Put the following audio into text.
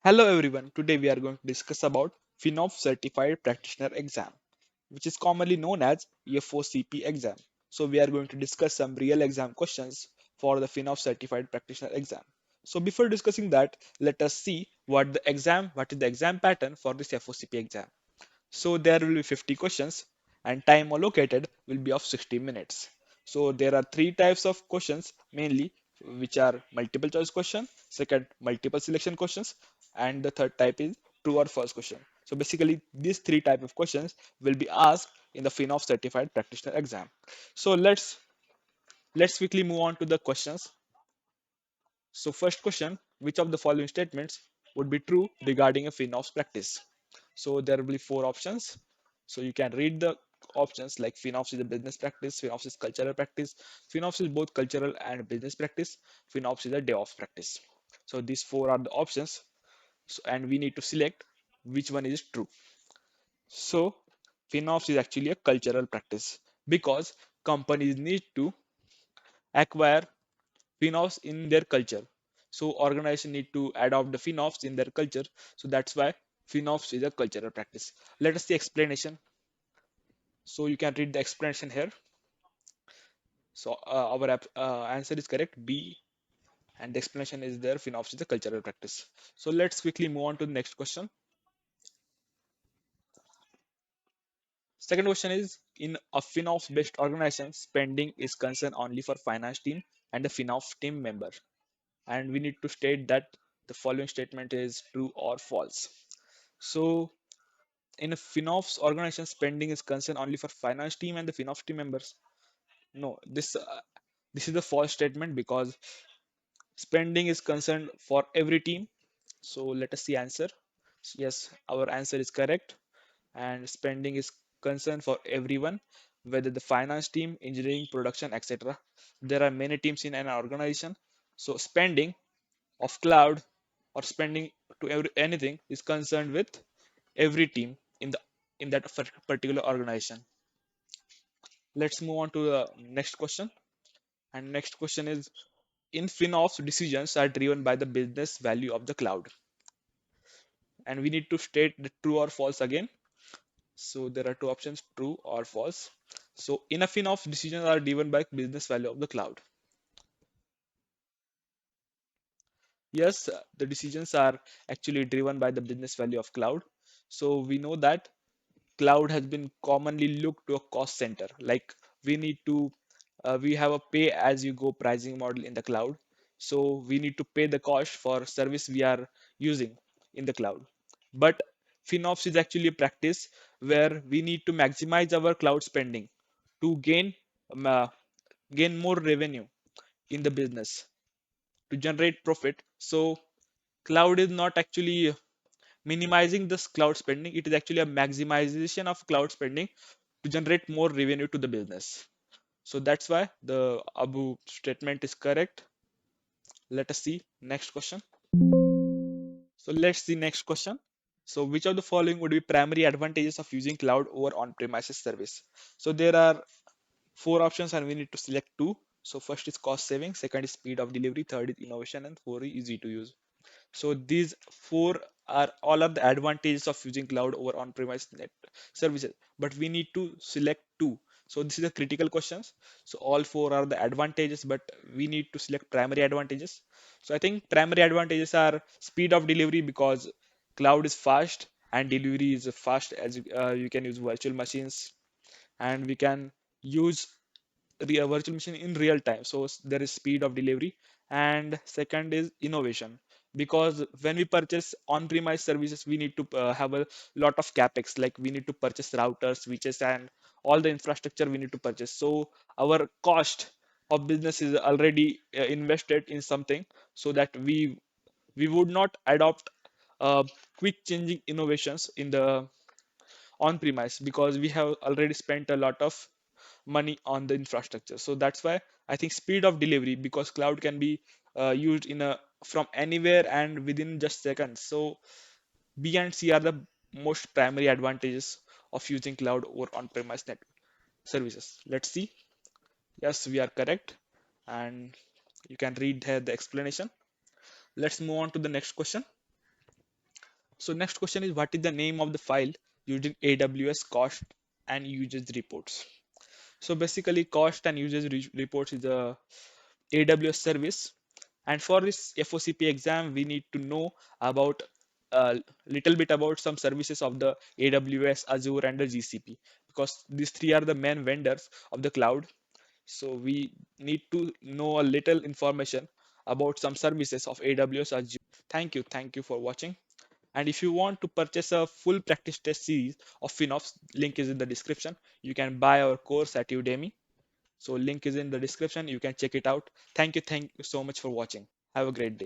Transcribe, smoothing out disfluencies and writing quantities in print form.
Hello everyone, today we are going to discuss about Finops Certified Practitioner Exam, which is commonly known as FOCP exam. So we are going to discuss some real exam questions for the Finops Certified Practitioner Exam. So before discussing that, let us see what is the exam pattern for this FOCP exam. So there will be 50 questions and time allocated will be of 60 minutes. So there are three types of questions mainly, which are multiple choice question, second multiple selection questions, and the third type is true or false question. So basically these three type of questions will be asked in the FinOps certified practitioner exam. So let's quickly move on to the questions. So first question, which of the following statements would be true regarding a FinOps practice? So there will be four options. So you can read the options like FinOps is a business practice, FinOps is cultural practice, FinOps is both cultural and business practice, FinOps is a DevOps practice. So these four are the options, and we need to select which one is true. So FinOps is actually a cultural practice because companies need to acquire FinOps in their culture. So organization need to adopt the FinOps in their culture. So that's why FinOps is a cultural practice. Let us see explanation. So you can read the explanation here. So our answer is correct, B, and the explanation is there. FinOps is a cultural practice. So let's quickly move on to the next question. Second question is, in a FinOps based organization, spending is concerned only for finance team and the FinOps team member. And we need to state that the following statement is true or false. So in a FinOps organization, spending is concerned only for finance team and the FinOps team members. No, this is the false statement because spending is concerned for every team. So let us see answer. Yes, our answer is correct, and spending is concerned for everyone, whether the finance team, engineering, production, etc. There are many teams in an organization, so spending of cloud or spending to anything is concerned with every team in that particular organization. Let's move on to the next question. And next question is, in FinOps, decisions are driven by the business value of the cloud. And we need to state the true or false again. So there are two options, true or false. So in a FinOps, decisions are driven by business value of the cloud. Yes, the decisions are actually driven by the business value of cloud. So we know that cloud has been commonly looked to a cost center. Like we need to, we have a pay as you go pricing model in the cloud. So we need to pay the cost for service we are using in the cloud. But FinOps is actually a practice where we need to maximize our cloud spending to um, uh, gain more revenue in the business to generate profit. So cloud is not actually minimizing this cloud spending, it is actually a maximization of cloud spending to generate more revenue to the business. So that's why the Abu statement is correct. Let us see next question. So let's see next question. So which of the following would be primary advantages of using cloud over on-premises service? So there are four options and we need to select two. So first is cost saving, second is speed of delivery, third is innovation, and four is easy to use. So these four are all of the advantages of using cloud over on-premise net services, but we need to select two. So this is a critical questions. So all four are the advantages, but we need to select primary advantages. So I think primary advantages are speed of delivery because cloud is fast and delivery is fast as you can use virtual machines and we can use virtual machine in real time, so there is speed of delivery. And second is innovation because when we purchase on-premise services we need to have a lot of capex, like we need to purchase routers, switches, and all the infrastructure we need to purchase. So our cost of business is already invested in something, so that we would not adopt quick changing innovations in the on-premise because we have already spent a lot of money on the infrastructure. So that's why I think speed of delivery, because cloud can be used in a from anywhere and within just seconds. So B and C are the most primary advantages of using cloud over on-premise net services. Let's see. Yes, we are correct, and you can read here the explanation. Let's move on to the next question. So next question is, what is the name of the file used in AWS cost and usage reports? So basically, cost and usage reports is a AWS service, and for this FOCP exam, we need to know about a little bit about some services of the AWS, Azure, and the GCP, because these three are the main vendors of the cloud. So we need to know a little information about some services of AWS, Azure. Thank you for watching. And if you want to purchase a full practice test series of FinOps, link is in the description. You can buy our course at Udemy. So link is in the description. You can check it out. Thank you so much for watching. Have a great day.